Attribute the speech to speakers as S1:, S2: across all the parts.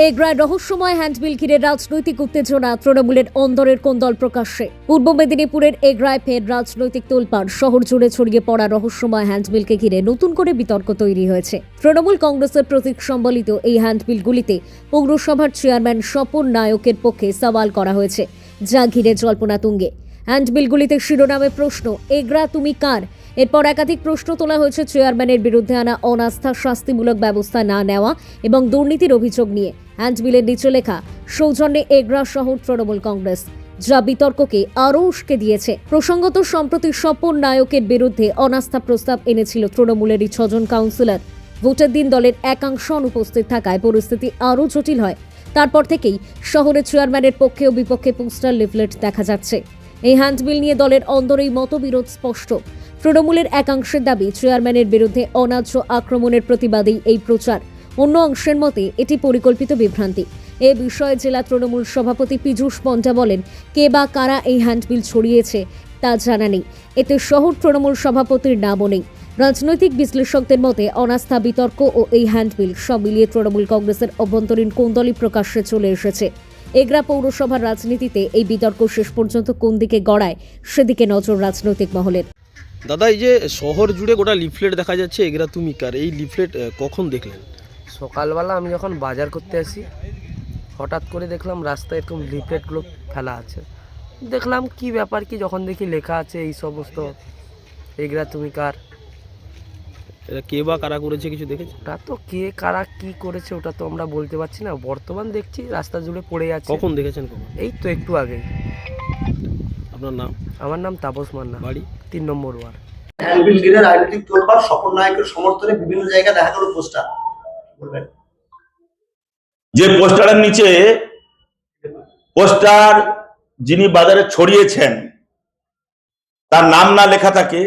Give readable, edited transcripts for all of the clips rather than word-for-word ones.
S1: এগরায় রহস্যময় হ্যান্ডবিল ঘিরে রাজনৈতিক উত্তেজনা, তৃণমূলের অন্দরের কোন্দল প্রকাশ্যে। পূর্ব মেদিনীপুরের এগরায় ফের রাজনৈতিক তোলপাড়। শহর জুড়ে ছড়িয়ে পড়া রহস্যময় হ্যান্ডবিলকে ঘিরে নতুন করে বিতর্ক তৈরি হয়েছে। তৃণমূল কংগ্রেসের প্রতীক সম্বলিত এই হ্যান্ডবিলগুলিতে পৌরসভার চেয়ারম্যান স্বপন নায়কের পক্ষে সওয়াল করা হয়েছে, যা ঘিরে জল্পনা তুঙ্গে। হ্যান্ডবিলগুলিতে শিরোনামে প্রশ্ন, এগরা তুমি কার? এরপর একাধিক প্রশ্ন তোলা হয়েছে চেয়ারম্যানের বিরুদ্ধে আনা অনাস্থা, শাস্তিমূলক ব্যবস্থা না নেওয়া এবং দুর্নীতির অভিযোগ নিয়ে। হ্যান্ডবিলের নিচে লেখা, সৌজন্যে এগরা শহর তৃণমূল কংগ্রেস, যা বিতর্ককে আরও উস্কে দিয়েছে। প্রসঙ্গত, সম্প্রতি স্বপন নায়কের বিরুদ্ধে অনাস্থা প্রস্তাব এনেছিল তৃণমূলেরই 6 জন কাউন্সিলর। ভোটের দিন দলের একাংশ অনুপস্থিত থাকায় পরিস্থিতি আরও জটিল হয়। তারপর থেকেই শহরের চেয়ারম্যানের পক্ষে ও বিপক্ষে পোস্টার, লিফলেট দেখা যাচ্ছে। এই হ্যান্ডবিল নিয়ে দলের অন্দরেই মতবিরোধ স্পষ্ট। তৃণমূলের একাংশের দাবি, চেয়ারম্যানের বিরুদ্ধে অন্যায্য আক্রমণের প্রতিবাদেই এই প্রচার। অন্য অংশের মতে এটি পরিকল্পিত বিভ্রান্তি। এ বিষয়ে জেলা তৃণমূল সভাপতি পীযূষ পণ্ডা বলেন, কে বা কারা এই হ্যান্ডবিল ছড়িয়েছে তা জানা নেই। এতে শহর তৃণমূল সভাপতির নামও নেই। রাজনৈতিক বিশ্লেষকদের মতে অনাস্থা, বিতর্ক ও এই হ্যান্ডবিল সব মিলিয়ে তৃণমূল কংগ্রেসের অভ্যন্তরীণ কোন্দলই প্রকাশ্যে চলে এসেছে। এগরা পৌরসভার রাজনীতিতে এই বিতর্ক শেষ পর্যন্ত কোন দিকে গড়ায়, সেদিকে নজর রাজনৈতিক মহলের।
S2: দাদা, এই যে শহর জুড়ে গোটা লিফলেট দেখা যাচ্ছে, এগরা তুমি কার, এই লিফলেট কখন দেখলেন?
S3: সকালবেলা আমি যখন বাজার করতে আসি, হঠাৎ করে দেখলাম রাস্তায় এরকম লিফলেটগুলো ফেলা আছে। দেখলাম কি ব্যাপার কি, যখন দেখি লেখা আছে এই সমস্ত এগরা তুমি কার।
S2: এটা কে বা কারা করেছে কিছু দেখেছে?
S3: ওটা তো কে কারা কি করেছে ওটা তো আমরা বলতে পারছি না। বর্তমান দেখছি রাস্তা জুড়ে পড়ে আছে।
S2: কখন দেখেছেন? কখন?
S3: এই তো একটু আগে।
S2: আপনার নাম?
S3: আমার নাম তাপস মান্না,
S2: বাড়ি?
S3: 3 নম্বর ওয়ার্ড।
S4: হ্যান্ডবিল ঘিরে রাজনৈতিক তোলপাড়, স্বপন নায়কের সমর্থনে বিভিন্ন জায়গায় দেখা গেল পোস্টার। বলবেন
S5: যে পোস্টারের নিচে পোস্টার যিনি বাজারে ছড়িয়েছেন তার নাম না লেখা থাকে,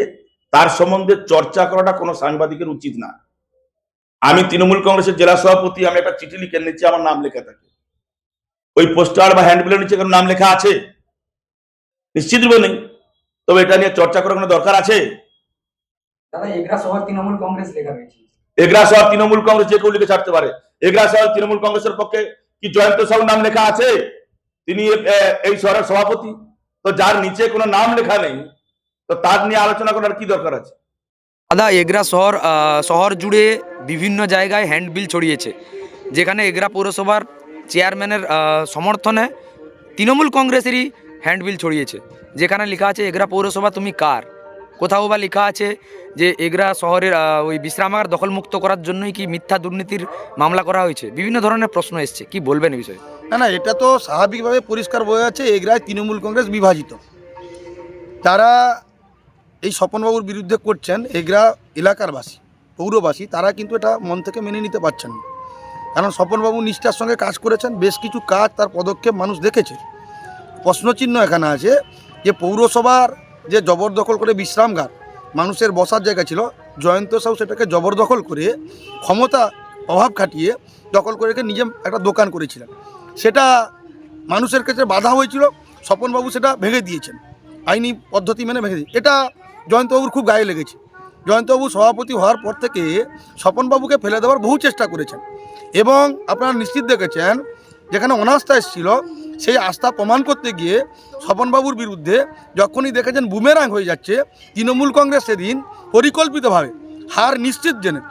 S5: তার সম্বন্ধে চর্চা করাটা কোনো সাংবাদিকের উচিত না। আমি তৃণমূল কংগ্রেসের জেলা সভাপতি, আমি একটা চিঠি লিখে নিচ্ছি, আমার নাম লেখা থাকে। ওই পোস্টার বা হ্যান্ডবিলের নিচে কোনো নাম লেখা আছে? নিশ্চিত নেই। তবে এটা নিয়ে চর্চা করার কোনো দরকার আছে?
S6: দাদা, এগরা শহর তৃণমূল কংগ্রেস লেখা রয়েছে।
S5: এগরা শহর তৃণমূল কংগ্রেস যে কেউ লিখে ছাড়তে পারে। এগরা শহর তৃণমূল কংগ্রেসের পক্ষে কি জয়ন্ত সাহুর নাম লেখা আছে? তিনি এই শহরের সভাপতি। তো যার নিচে কোনো নাম লেখা নেই, তো তার নিয়ে আলোচনা করার কি দরকার আছে?
S7: দাদা, এগরা শহর জুড়ে বিভিন্ন জায়গায় হ্যান্ডবিল ছড়িয়েছে, যেখানে এগরা পৌরসভার চেয়ারম্যানের সমর্থনে তৃণমূল কংগ্রেসেরই হ্যান্ডবিল ছড়িয়েছে, যেখানে লেখা আছে এগরা পৌরসভা তুমি কার। কোথাও বা লেখা আছে যে এগরা শহরের ওই বিশ্রামাগার দখলমুক্ত করার জন্যই কি মিথ্যা দুর্নীতির মামলা করা হয়েছে। বিভিন্ন ধরনের প্রশ্ন এসছে, কি বলবেন এই বিষয়ে?
S8: না, এটা তো স্বাভাবিকভাবে পরিষ্কার বোঝা যাচ্ছে এগরায় তৃণমূল কংগ্রেস বিভাজিত। তারা এই স্বপনবাবুর বিরুদ্ধে করছেন, এগরা এলাকার বাসী, পৌরবাসী, তারা কিন্তু এটা মন থেকে মেনে নিতে পারছেন না। কারণ স্বপনবাবু নিষ্ঠার সঙ্গে কাজ করেছেন, বেশ কিছু কাজ তার পদক্ষেপ মানুষ দেখেছে। প্রশ্নচিহ্ন এখানে আছে যে পৌরসভার যে জবরদখল করে বিশ্রামগার, মানুষের বসার জায়গা ছিল, জয়ন্ত সাহু সেটাকে জবরদখল করে ক্ষমতা অভাব খাটিয়ে দখল করে রেখে নিজে একটা দোকান করেছিলেন। সেটা মানুষের কাছে বাধা হয়েছিল, স্বপনবাবু সেটা ভেঙে দিয়েছেন, আইনি পদ্ধতি মেনে ভেঙে দিয়ে। এটা জয়ন্তবাবুর খুব গায়ে লেগেছে। জয়ন্তবাবু সভাপতি হওয়ার পর থেকে স্বপনবাবুকে ফেলে দেওয়ার বহু চেষ্টা করেছেন, এবং আপনারা নিশ্চিত দেখেছেন যেখানে অনাস্থা এসেছিল, সেই আস্থা প্রমাণ করতে গিয়ে স্বপনবাবুর বিরুদ্ধে যখনই দেখেছেন বুমেরাং হয়ে যাচ্ছে, তৃণমূল কংগ্রেস সেদিন পরিকল্পিতভাবে হার নিশ্চিত জেনে,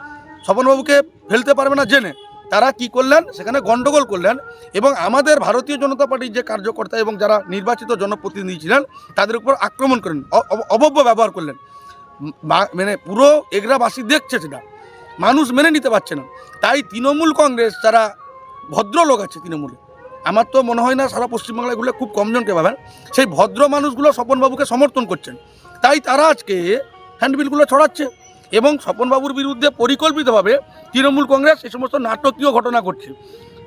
S8: স্বপনবাবুকে ফেলতে পারবে না জেনে, তারা কি করলেন, সেখানে গণ্ডগোল করলেন। এবং আমাদের ভারতীয় জনতা পার্টির যে কার্যকর্তা এবং যারা নির্বাচিত জনপ্রতিনিধি ছিলেন তাদের উপর আক্রমণ করেন, অভব্য ব্যবহার করলেন। মানে পুরো এগরাবাসী দেখছে, সেটা মানুষ মেনে নিতে পারছে না। তাই তৃণমূল কংগ্রেস যারা ভদ্রলোক আছে তৃণমূলে, আমার তো মনে হয় না সারা পশ্চিমবাংলায় এগুলো খুব কমজনকে পাবেন, সেই ভদ্র মানুষগুলো স্বপনবাবুকে সমর্থন করছেন। তাই তারা আজকে হ্যান্ডবিলগুলো ছড়াচ্ছে এবং স্বপনবাবুর বিরুদ্ধে পরিকল্পিতভাবে তৃণমূল কংগ্রেস এই সমস্ত নাটকীয় ঘটনা ঘটছে।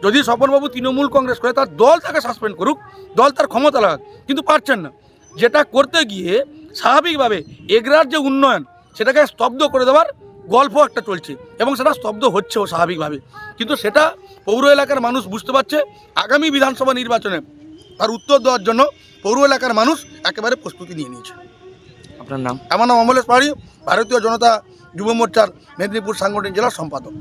S8: যদি স্বপনবাবু তৃণমূল কংগ্রেস করে, তার দল তাকে সাসপেন্ড করুক, দল তার ক্ষমতা লাগাক, কিন্তু পারছেন না। যেটা করতে গিয়ে স্বাভাবিকভাবে এগরার যে উন্নয়ন, সেটাকে স্তব্ধ করে দেওয়ার গল্প একটা চলছে, এবং সেটা স্তব্ধ হচ্ছেও স্বাভাবিকভাবে। কিন্তু সেটা পৌর এলাকার মানুষ বুঝতে পারছে। আগামী বিধানসভা নির্বাচনে তার উত্তর দেওয়ার জন্য পৌর এলাকার মানুষ একেবারে প্রস্তুতি নিয়ে নিয়েছে।
S7: আপনার নাম?
S8: আমার নাম অমলেশ পাহাড়ি, ভারতীয় জনতা যুব মোর্চার মেদিনীপুর সাংগঠনিক জেলার সম্পাদক।